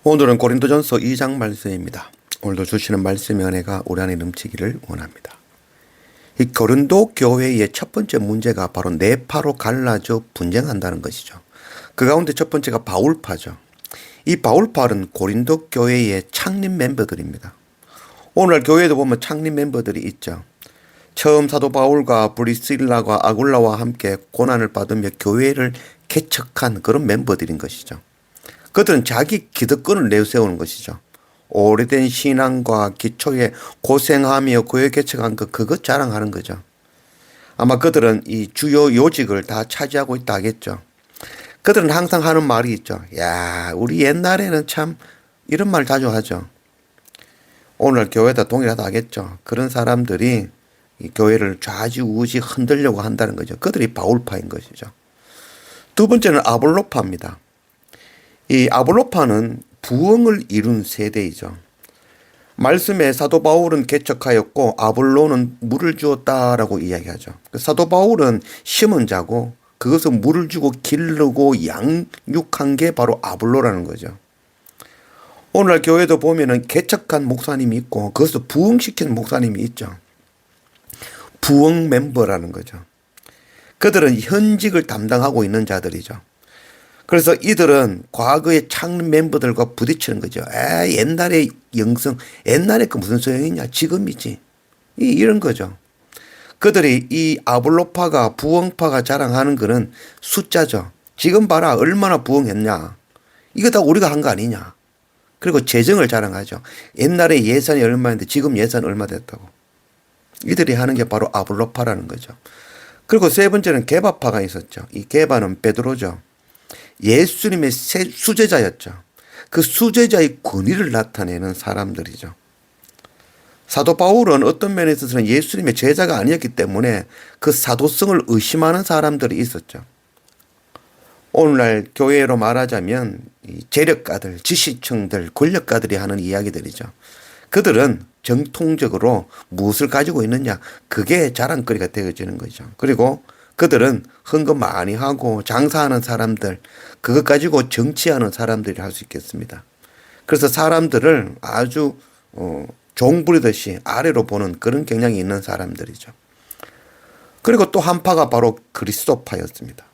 오늘은 고린도전서 2장 말씀입니다. 오늘도 주시는 말씀의 은혜가 우리 안에 넘치기를 원합니다. 이 고린도 교회의 첫 번째 문제가 바로 네파로 갈라져 분쟁한다는 것이죠. 그 가운데 첫 번째가 바울파죠. 이 바울파는 고린도 교회의 창립 멤버들입니다. 오늘날 교회에도 보면 창립 멤버들이 있죠. 처음 사도 바울과 브리스일라와 아굴라와 함께 고난을 받으며 교회를 개척한 그런 멤버들인 것이죠. 그들은 자기 기득권을 내세우는 것이죠. 오래된 신앙과 기초에 고생하며 교회 개척한 그거 자랑하는 거죠. 아마 그들은 이 주요 요직을 다 차지하고 있다 하겠죠. 그들은 항상 하는 말이 있죠. 야, 우리 옛날에는 참 이런 말 자주 하죠. 오늘 교회다 동일하다 하겠죠. 그런 사람들이 이 교회를 좌지우지 흔들려고 한다는 거죠. 그들이 바울파인 것이죠. 두 번째는 아볼로파입니다. 이 아볼로파는 부흥을 이룬 세대이죠. 말씀에 사도 바울은 개척하였고 아볼로는 물을 주었다라고 이야기하죠. 사도 바울은 심은 자고 그것을 물을 주고 기르고 양육한 게 바로 아볼로라는 거죠. 오늘날 교회도 보면은 개척한 목사님이 있고 그것을 부흥시키는 목사님이 있죠. 부흥 멤버라는 거죠. 그들은 현직을 담당하고 있는 자들이죠. 그래서 이들은 과거의 창립 멤버들과 부딪히는 거죠. 옛날에 영성, 옛날에 그 무슨 소용이냐, 지금이지. 이런 거죠. 그들이 이 아볼로파가 부흥파가 자랑하는 거는 숫자죠. 지금 봐라, 얼마나 부흥했냐. 이거 다 우리가 한 거 아니냐. 그리고 재정을 자랑하죠. 옛날에 예산이 얼마인데 지금 예산 얼마 됐다고. 이들이 하는 게 바로 아볼로파라는 거죠. 그리고 세 번째는 게바파가 있었죠. 이 게바는 베드로죠. 예수님의 수제자였죠. 그 수제자의 권위를 나타내는 사람들이죠. 사도 바울은 어떤 면에 있어서는 예수님의 제자가 아니었기 때문에 그 사도성을 의심하는 사람들이 있었죠. 오늘날 교회로 말하자면 재력가들, 지시층들, 권력가들이 하는 이야기들이죠. 그들은 정통적으로 무엇을 가지고 있느냐, 그게 자랑거리가 되어지는 거죠. 그리고 그들은 헌금 많이 하고 장사하는 사람들, 그것 가지고 정치하는 사람들이 할 수 있겠습니다. 그래서 사람들을 아주 종부리듯이 아래로 보는 그런 경향이 있는 사람들이죠. 그리고 또 한 파가 바로 그리스도파였습니다.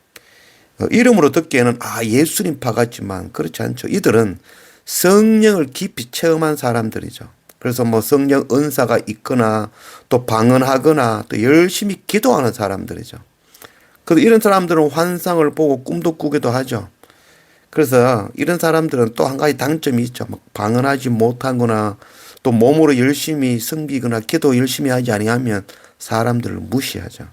이름으로 듣기에는 예수님파 같지만 그렇지 않죠. 이들은 성령을 깊이 체험한 사람들이죠. 그래서 뭐 성령 은사가 있거나 또 방언하거나 또 열심히 기도하는 사람들이죠. 그래서 이런 사람들은 환상을 보고 꿈도 꾸기도 하죠. 그래서 이런 사람들은 또 한 가지 단점이 있죠. 막 방언하지 못하거나 또 몸으로 열심히 섬기거나 기도 열심히 하지 아니하면 사람들을 무시하죠.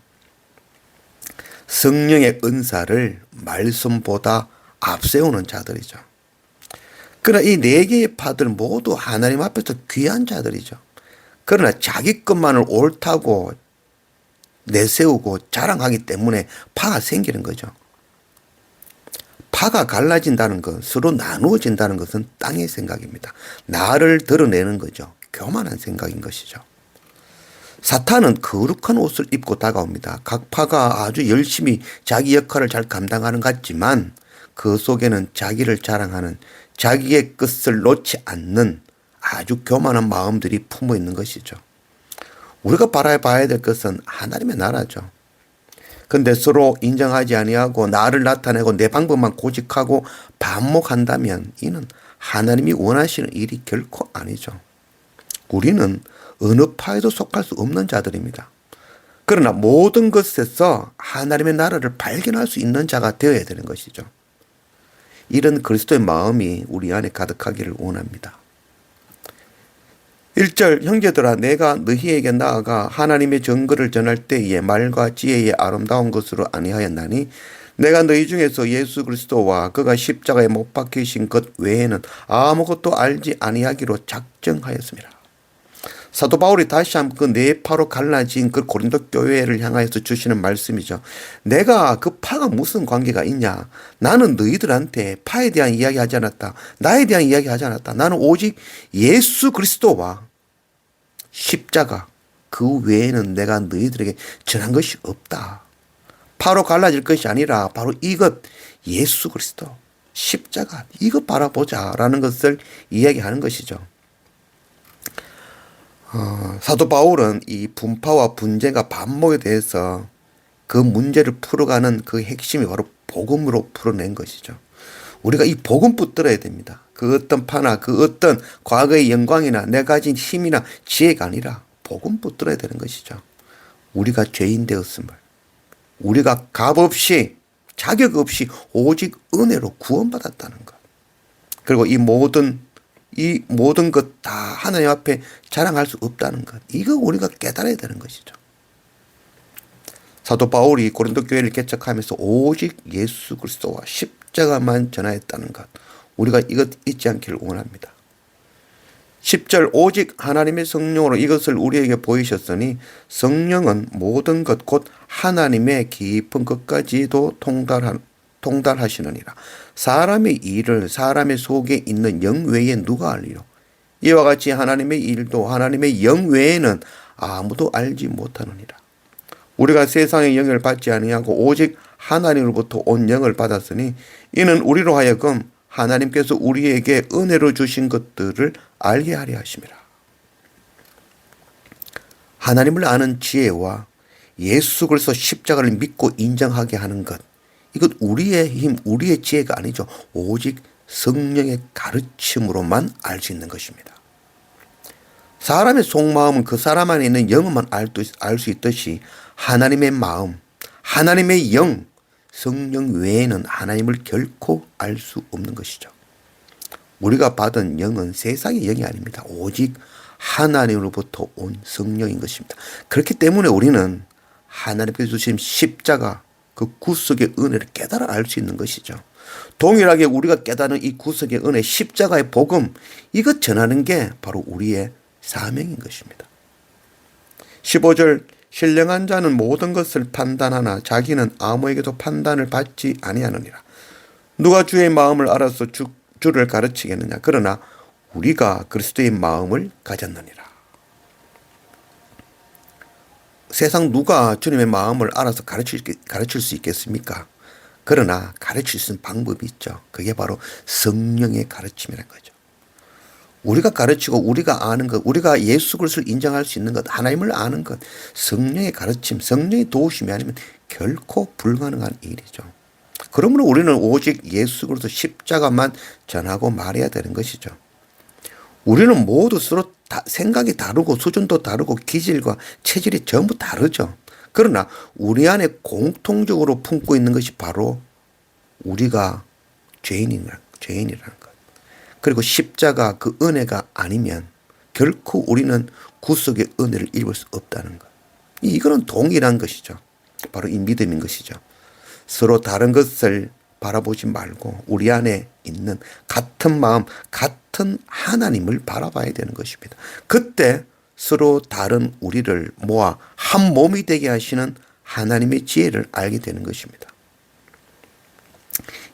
성령의 은사를 말씀보다 앞세우는 자들이죠. 그러나 이 네 개의 파들 모두 하나님 앞에서 귀한 자들이죠. 그러나 자기 것만을 옳다고 내세우고 자랑하기 때문에 파가 생기는 거죠. 파가 갈라진다는 것, 서로 나누어진다는 것은 땅의 생각입니다. 나를 드러내는 거죠. 교만한 생각인 것이죠. 사탄은 거룩한 옷을 입고 다가옵니다. 각 파가 아주 열심히 자기 역할을 잘 감당하는 것 같지만 그 속에는 자기를 자랑하는, 자기의 것을 놓지 않는 아주 교만한 마음들이 품어 있는 것이죠. 우리가 바라봐야 될 것은 하나님의 나라죠. 그런데 서로 인정하지 아니하고 나를 나타내고 내 방법만 고집하고 반목한다면 이는 하나님이 원하시는 일이 결코 아니죠. 우리는 어느 파에도 속할 수 없는 자들입니다. 그러나 모든 것에서 하나님의 나라를 발견할 수 있는 자가 되어야 되는 것이죠. 이런 그리스도의 마음이 우리 안에 가득하기를 원합니다. 1절 형제들아 내가 너희에게 나아가 하나님의 정거를 전할 때에 말과 지혜의 아름다운 것으로 아니하였나니 내가 너희 중에서 예수 그리스도와 그가 십자가에 못 박히신 것 외에는 아무것도 알지 아니하기로 작정하였습니다. 사도 바울이 다시 한번 그 네 파로 갈라진 그 고린도 교회를 향하여서 주시는 말씀이죠. 내가 그 파가 무슨 관계가 있냐. 나는 너희들한테 파에 대한 이야기 하지 않았다. 나에 대한 이야기 하지 않았다. 나는 오직 예수 그리스도와 십자가 그 외에는 내가 너희들에게 전한 것이 없다. 파로 갈라질 것이 아니라 바로 이것 예수 그리스도. 십자가 이거 바라보자라는 것을 이야기하는 것이죠. 사도 바울은 이 분파와 분쟁과 반목에 대해서 그 문제를 풀어가는 그 핵심이 바로 복음으로 풀어낸 것이죠. 우리가 이 복음 붙들어야 됩니다. 그 어떤 파나 그 어떤 과거의 영광이나 내가 가진 힘이나 지혜가 아니라 복음 붙들어야 되는 것이죠. 우리가 죄인 되었음을, 우리가 값 없이 자격 없이 오직 은혜로 구원받았다는 것. 그리고 이 모든 것 다 하나님 앞에 자랑할 수 없다는 것. 이거 우리가 깨달아야 되는 것이죠. 사도 바울이 고린도 교회를 개척하면서 오직 예수 그리스도와 십자가만 전하였다는 것. 우리가 이것 잊지 않기를 원합니다. 10절 오직 하나님의 성령으로 이것을 우리에게 보이셨으니 성령은 모든 것 곧 하나님의 깊은 것까지도 통달하시느니라. 사람의 일을 사람의 속에 있는 영 외에 누가 알리요? 이와 같이 하나님의 일도 하나님의 영 외에는 아무도 알지 못하느니라. 우리가 세상의 영을 받지 아니하고 오직 하나님으로부터 온 영을 받았으니 이는 우리로 하여금 하나님께서 우리에게 은혜로 주신 것들을 알게 하려 하심이라. 하나님을 아는 지혜와 예수 그리스도 십자가를 믿고 인정하게 하는 것. 이것 우리의 힘, 우리의 지혜가 아니죠. 오직 성령의 가르침으로만 알 수 있는 것입니다. 사람의 속마음은 그 사람 안에 있는 영만 알 수 있듯이 하나님의 마음, 하나님의 영, 성령 외에는 하나님을 결코 알 수 없는 것이죠. 우리가 받은 영은 세상의 영이 아닙니다. 오직 하나님으로부터 온 성령인 것입니다. 그렇기 때문에 우리는 하나님께서 주신 십자가, 그 구속의 은혜를 깨달아 알 수 있는 것이죠. 동일하게 우리가 깨달은 이 구속의 은혜, 십자가의 복음, 이것 전하는 게 바로 우리의 사명인 것입니다. 15절 신령한 자는 모든 것을 판단하나 자기는 아무에게도 판단을 받지 아니하느니라. 누가 주의 마음을 알아서 주를 가르치겠느냐. 그러나 우리가 그리스도의 마음을 가졌느니라. 세상 누가 주님의 마음을 알아서 가르칠 수 있겠습니까? 그러나 가르칠 수 있는 방법이 있죠. 그게 바로 성령의 가르침이라는 거죠. 우리가 가르치고 우리가 아는 것, 우리가 예수 그리스도를 인정할 수 있는 것, 하나님을 아는 것, 성령의 가르침, 성령의 도우심이 아니면 결코 불가능한 일이죠. 그러므로 우리는 오직 예수 그리스도 십자가만 전하고 말해야 되는 것이죠. 우리는 모두 서로 생각이 다르고 수준도 다르고 기질과 체질이 전부 다르죠. 그러나 우리 안에 공통적으로 품고 있는 것이 바로 우리가 죄인이라는 것. 그리고 십자가 그 은혜가 아니면 결코 우리는 구속의 은혜를 입을 수 없다는 것. 이거는 동일한 것이죠. 바로 이 믿음인 것이죠. 서로 다른 것을 바라보지 말고 우리 안에 있는 같은 마음, 같은 하나님을 바라봐야 되는 것입니다. 그때 서로 다른 우리를 모아 한 몸이 되게 하시는 하나님의 지혜를 알게 되는 것입니다.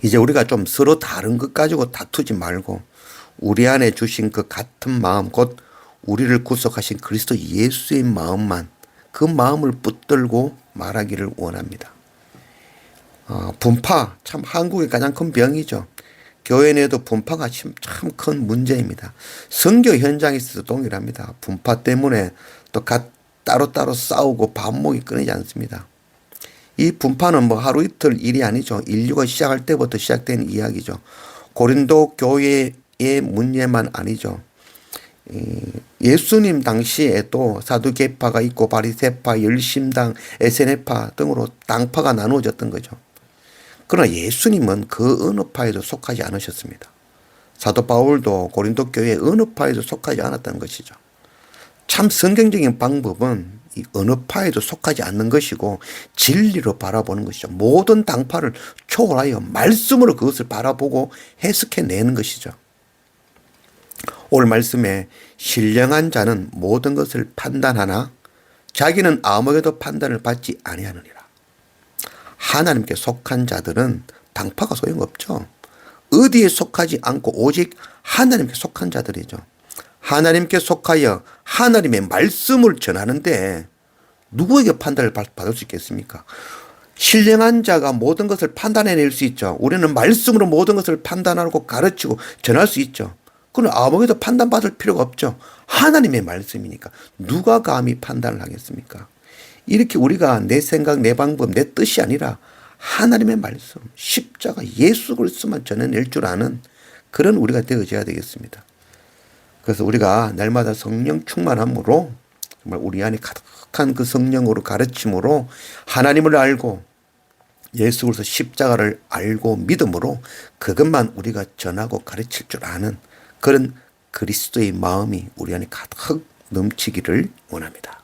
이제 우리가 좀 서로 다른 것 가지고 다투지 말고 우리 안에 주신 그 같은 마음, 곧 우리를 구속하신 그리스도 예수의 마음만, 그 마음을 붙들고 말하기를 원합니다. 분파, 참 한국의 가장 큰 병이죠. 교회 내에도 분파가 참 큰 문제입니다. 선교 현장에서도 동일합니다. 분파 때문에 또 따로따로 싸우고 반목이 끊이지 않습니다. 이 분파는 뭐 하루 이틀 일이 아니죠. 인류가 시작할 때부터 시작된 이야기죠. 고린도 교회의 문제만 아니죠. 예수님 당시에도 사두개파가 있고 바리새파, 열심당, 에세네파 등으로 당파가 나누어졌던 거죠. 그러나 예수님은 그 어느 파에도 속하지 않으셨습니다. 사도 바울도 고린도 교회 어느 파에도 속하지 않았다는 것이죠. 참 성경적인 방법은 이 어느 파에도 속하지 않는 것이고 진리로 바라보는 것이죠. 모든 당파를 초월하여 말씀으로 그것을 바라보고 해석해내는 것이죠. 오늘 말씀에 신령한 자는 모든 것을 판단하나 자기는 아무에게도 판단을 받지 아니하느니라. 하나님께 속한 자들은 당파가 소용없죠. 어디에 속하지 않고 오직 하나님께 속한 자들이죠. 하나님께 속하여 하나님의 말씀을 전하는데 누구에게 판단을 받을 수 있겠습니까? 신령한 자가 모든 것을 판단해낼 수 있죠. 우리는 말씀으로 모든 것을 판단하고 가르치고 전할 수 있죠. 그건 아무에도 판단받을 필요가 없죠. 하나님의 말씀이니까 누가 감히 판단을 하겠습니까? 이렇게 우리가 내 생각, 내 방법, 내 뜻이 아니라 하나님의 말씀, 십자가 예수 그리스도만 전해낼 줄 아는 그런 우리가 되어져야 되겠습니다. 그래서 우리가 날마다 성령 충만함으로 정말 우리 안에 가득한 그 성령으로 가르침으로 하나님을 알고 예수 그리스도 십자가를 알고 믿음으로 그것만 우리가 전하고 가르칠 줄 아는 그런 그리스도의 마음이 우리 안에 가득 넘치기를 원합니다.